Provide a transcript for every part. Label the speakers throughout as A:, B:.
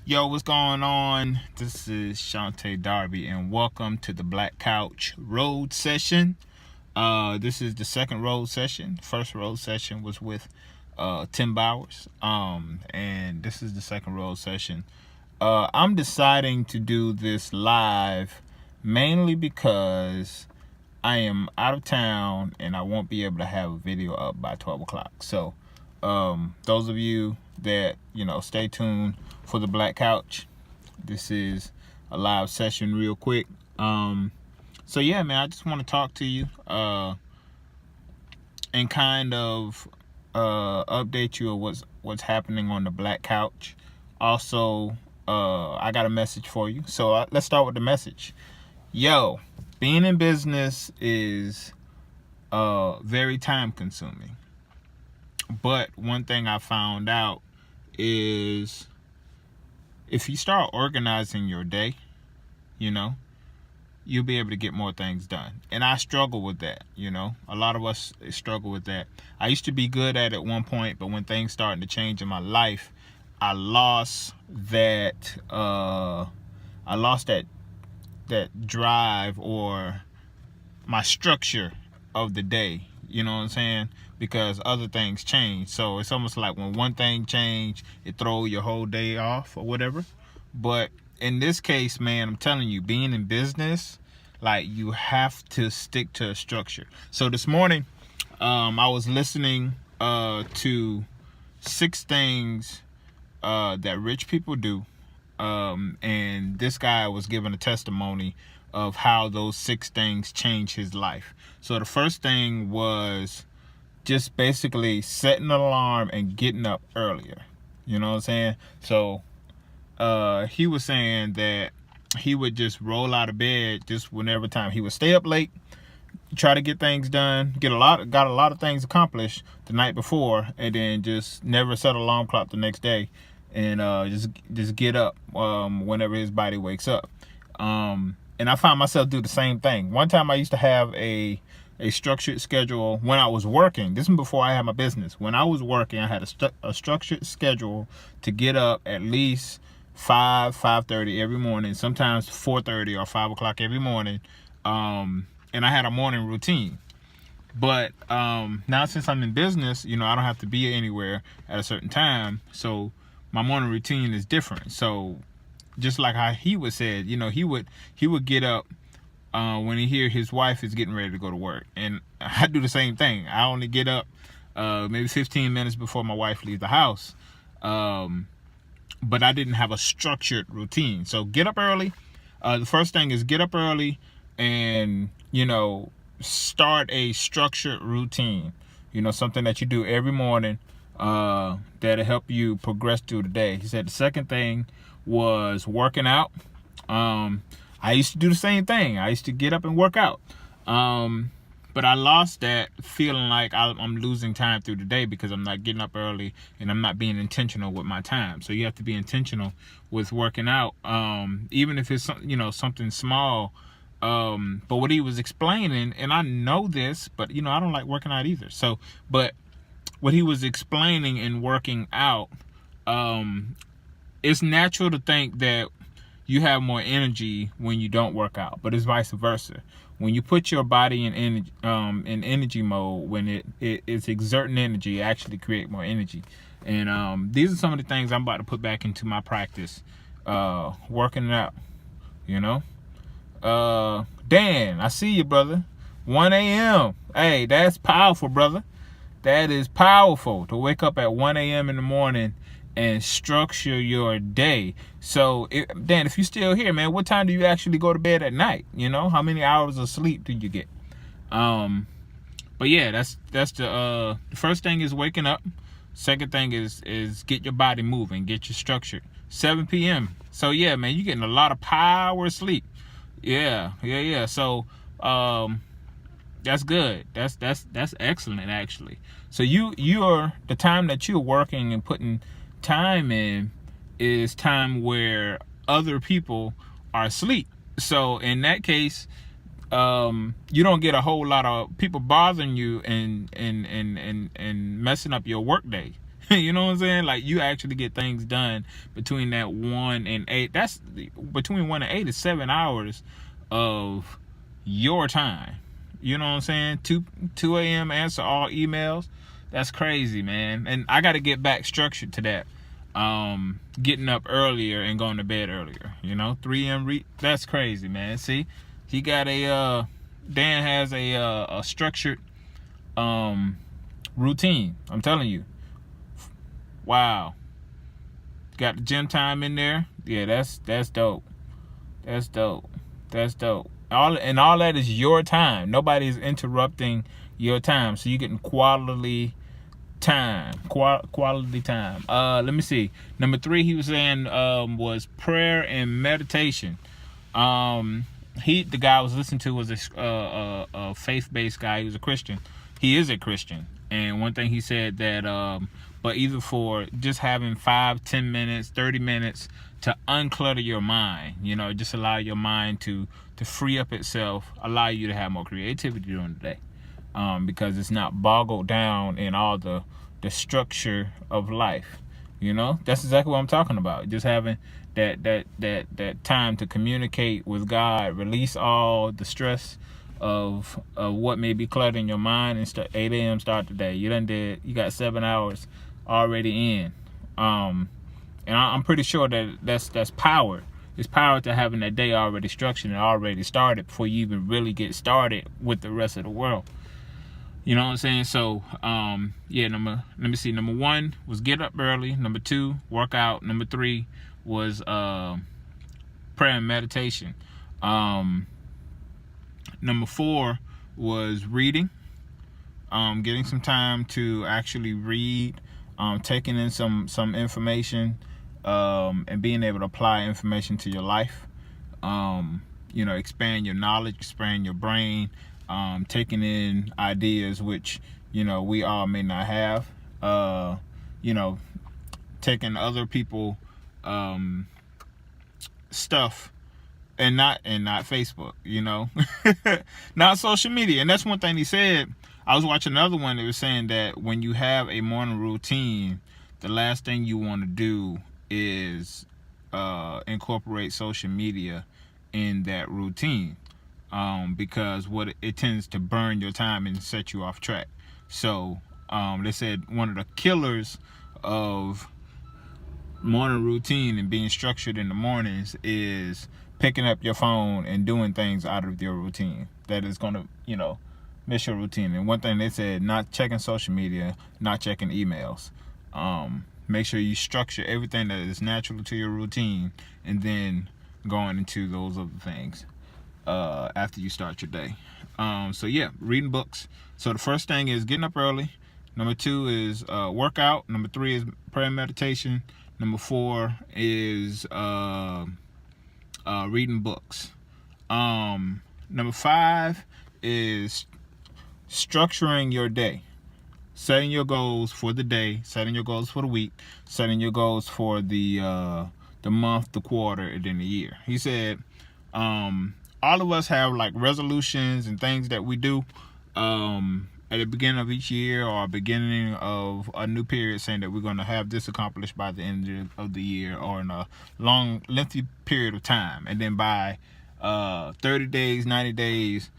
A: Yo, what's going on? This is Shantae Darby, and welcome to the Black Couch Road Session. This is the second road session. First road session was with Tim Bowers, and this is the second road session. I'm deciding to do this live mainly because I am out of town and I won't be able to have a video up by 12 o'clock. So, those of you that, stay tuned for the Black Couch. This is a live session real quick. So yeah, man, I just want to talk to you and kind of update you of what's happening on the Black Couch. Also, I got a message for you. So let's start with the message. Yo, being in business is very time consuming. But one thing I found out is if you start organizing your day, you'll be able to get more things done. And I struggle with that, A lot of us struggle with that. I used to be good at it at one point, but when things started to change in my life, I lost that that drive or my structure of the day. You know what I'm saying? Because other things change. So it's almost like when one thing change, it throw your whole day off or whatever. But in this case, man, I'm telling you, being in business, like, you have to stick to a structure. So this morning, I was listening to 6 things that rich people do. And this guy was giving a testimony of how those 6 things changed his life. So the first thing was just basically setting an alarm and getting up earlier. You know what I'm saying? So he was saying that he would just roll out of bed just whenever time. He would stay up late, try to get things done, got a lot of things accomplished the night before, and then just never set an alarm clock the next day, and just get up whenever his body wakes up. And I found myself do the same thing. One time I used to have a structured schedule when I was working. This was before I had my business. When I was working, I had a structured schedule to get up at least 5:30 every morning, sometimes 4:30 or 5 o'clock every morning. And I had a morning routine. But now since I'm in business, I don't have to be anywhere at a certain time. So my morning routine is different. So just like how he was said, he would get up when he hear his wife is getting ready to go to work. And I do the same thing. I only get up maybe 15 minutes before my wife leaves the house. But I didn't have a structured routine. So get up early. The first thing is get up early and, start a structured routine. Something that you do every morning that'll help you progress through the day. He said the second thing was working out. I used to do the same thing. I used to get up and work out. But I lost that feeling like I'm losing time through the day because I'm not getting up early and I'm not being intentional with my time. So you have to be intentional with working out, even if it's something small. But what he was explaining, and I know this, but I don't like working out either. So, but what he was explaining in working out, it's natural to think that you have more energy when you don't work out, but it's vice versa. When you put your body in energy mode, when it's exerting energy, it actually create more energy. And these are some of the things I'm about to put back into my practice, working it out. Dan, I see you, brother. 1 a.m. Hey, that's powerful, brother. That is powerful to wake up at 1 a.m. in the morning and structure your day. So, Dan, if you're still here, man, what time do you actually go to bed at night? How many hours of sleep do you get? But yeah, that's the first thing is waking up. Second thing is get your body moving, get you structured. 7 p.m. So yeah, man, you're getting a lot of power sleep. Yeah. So that's good. That's excellent, actually. So you are the time that you're working and putting time in is time where other people are asleep. So in that case, you don't get a whole lot of people bothering you and messing up your work day. You know what I'm saying? Like, you actually get things done between that 1 and 8. That's between 1 and 8 is 7 hours of your time. You know what I'm saying? 2 a.m. answer all emails. That's crazy, man. And I got to get back structured to that. Getting up earlier and going to bed earlier. 3 a.m. That's crazy, man. See, he got Dan has a structured routine. I'm telling you. Wow. Got the gym time in there. Yeah, that's dope. That's dope. That's dope. All that is your time. Nobody's interrupting your time. So you're getting quality time. Quality time. Let me see. Number 3 he was saying was prayer and meditation. The guy I was listening to was a faith-based guy. He was a Christian. He is a Christian. And one thing he said that but either for just having 5, 10 minutes, 30 minutes to unclutter your mind, just allow your mind to free up itself, allow you to have more creativity during the day, because it's not boggled down in all the structure of life. That's exactly what I'm talking about. Just having that time to communicate with God, release all the stress of what may be cluttering your mind, and 8 a.m. start the day. You got 7 hours already in. And I'm pretty sure that's power. It's power to having that day already structured and already started before you even really get started with the rest of the world. You know what I'm saying? So, let me see. Number 1 was get up early. Number 2, work out. Number 3 was prayer and meditation. Number 4 was reading. Getting some time to actually read, taking in some information, and being able to apply information to your life. Expand your knowledge, expand your brain, taking in ideas which, we all may not have. Taking other people stuff and not Facebook, not social media. And that's one thing he said. I was watching another one that was saying that when you have a morning routine, the last thing you want to do is incorporate social media in that routine, because it tends to burn your time and set you off track. So they said one of the killers of morning routine and being structured in the mornings is picking up your phone and doing things out of your routine that is going to miss your routine. And one thing they said, not checking social media, not checking emails. Make sure you structure everything that is natural to your routine, and then going into those other things after you start your day. Reading books. So the first thing is getting up early. Number 2 is workout. Number 3 is prayer and meditation. Number 4 is reading books. Number 5 is structuring your day. Setting your goals for the day, setting your goals for the week, setting your goals for the month, the quarter, and then the year. He said, all of us have like resolutions and things that we do at the beginning of each year or beginning of a new period, saying that we're going to have this accomplished by the end of the year or in a long, lengthy period of time. And then by 30 days, 90 days,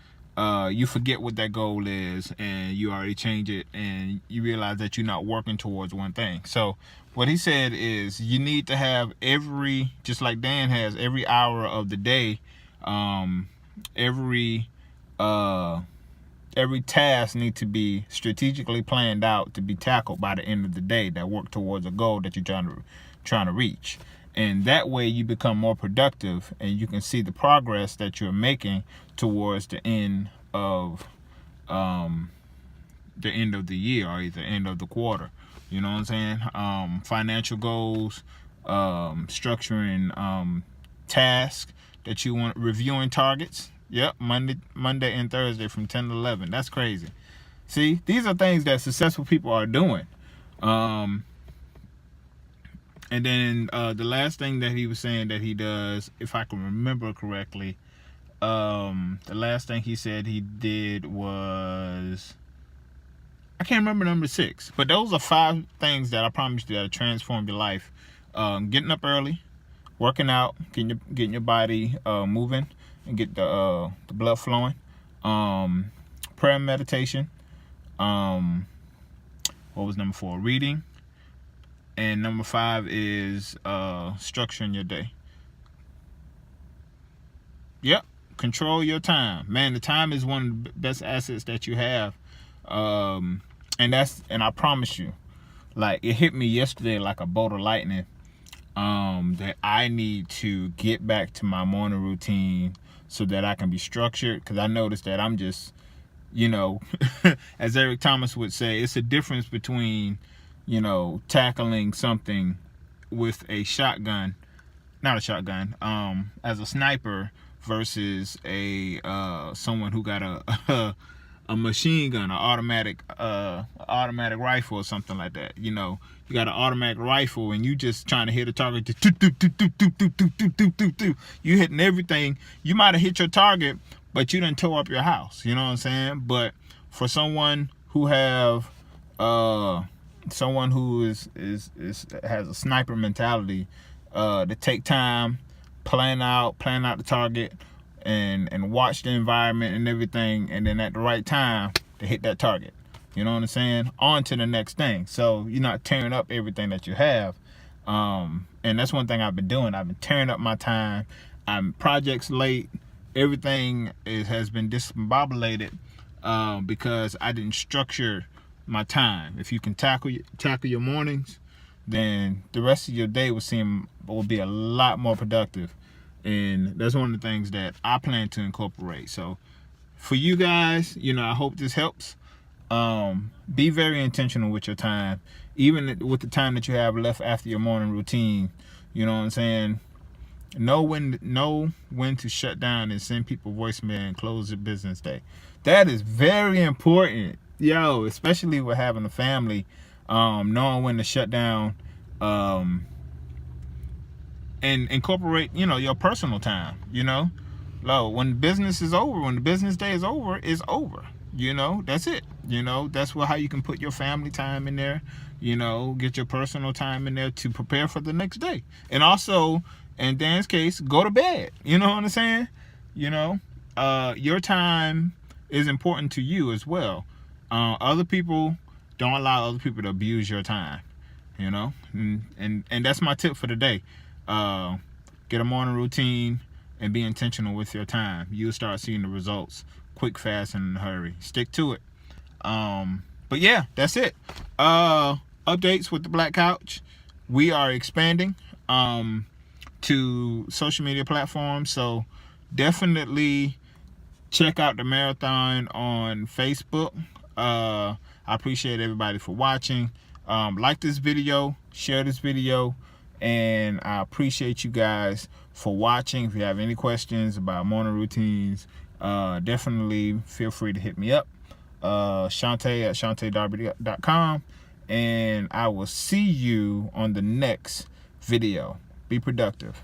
A: you forget what that goal is, and you already change it, and you realize that you're not working towards one thing. So what he said is you need to have just like Dan has, every hour of the day, every task needs to be strategically planned out to be tackled by the end of the day that work towards a goal that you're trying to reach. And that way you become more productive, and you can see the progress that you're making towards the end of the year or the end of the quarter. You know what I'm saying? Financial goals, structuring tasks that you want, reviewing targets. Yep, Monday and Thursday from 10 to 11. That's crazy. See, these are things that successful people are doing. And then the last thing that he was saying that he does, if I can remember correctly, the last thing he said he did was, I can't remember number 6, but those are 5 things that I promise you that transform your life. Getting up early, working out, getting your body moving, and get the blood flowing. Prayer and meditation. What was number 4? Reading. And number 5 is structuring your day. Yep. Control your time. Man, the time is one of the best assets that you have. And I promise you, like, it hit me yesterday like a bolt of lightning, that I need to get back to my morning routine so that I can be structured, because I noticed that I'm just, as Eric Thomas would say, it's a difference between, tackling something with a shotgun, not a shotgun, as a sniper versus a someone who got a machine gun, an automatic rifle or something like that. You got an automatic rifle and you just trying to hit a target. You hitting everything. You might have hit your target, but you done tore up your house. You know what I'm saying? But for someone who has a sniper mentality, to take time, plan out the target, and watch the environment and everything, and then at the right time to hit that target. You know what I'm saying? On to the next thing. So you're not tearing up everything that you have. And that's one thing I've been doing. I've been tearing up my time. I'm projects late. Everything has been discombobulated because I didn't structure my time. If you can tackle your mornings, then the rest of your day will be a lot more productive. And that's one of the things that I plan to incorporate. So for you guys, I hope this helps. Be very intentional with your time, even with the time that you have left after your morning routine. You know what I'm saying? Know when to shut down and send people voicemail and close your business day. That is very important, especially with having a family. Knowing when to shut down, and incorporate, your personal time. When business is over, when the business day is over, it's over. That's it. That's how you can put your family time in there. Get your personal time in there to prepare for the next day. And also, in Dan's case, go to bed. You know what I'm saying? Your time is important to you as well. Other people, don't allow other people to abuse your time. And that's my tip for the day. Get a morning routine and be intentional with your time. You'll start seeing the results quick, fast, and in a hurry. Stick to it. But yeah, that's it. Updates with the Black Couch. We are expanding to social media platforms, so definitely check out the marathon on Facebook. I appreciate everybody for watching. Like this video, share this video, and I appreciate you guys for watching. If you have any questions about morning routines, definitely feel free to hit me up. Shante at shantedarby.com, and I will see you on the next video. Be productive.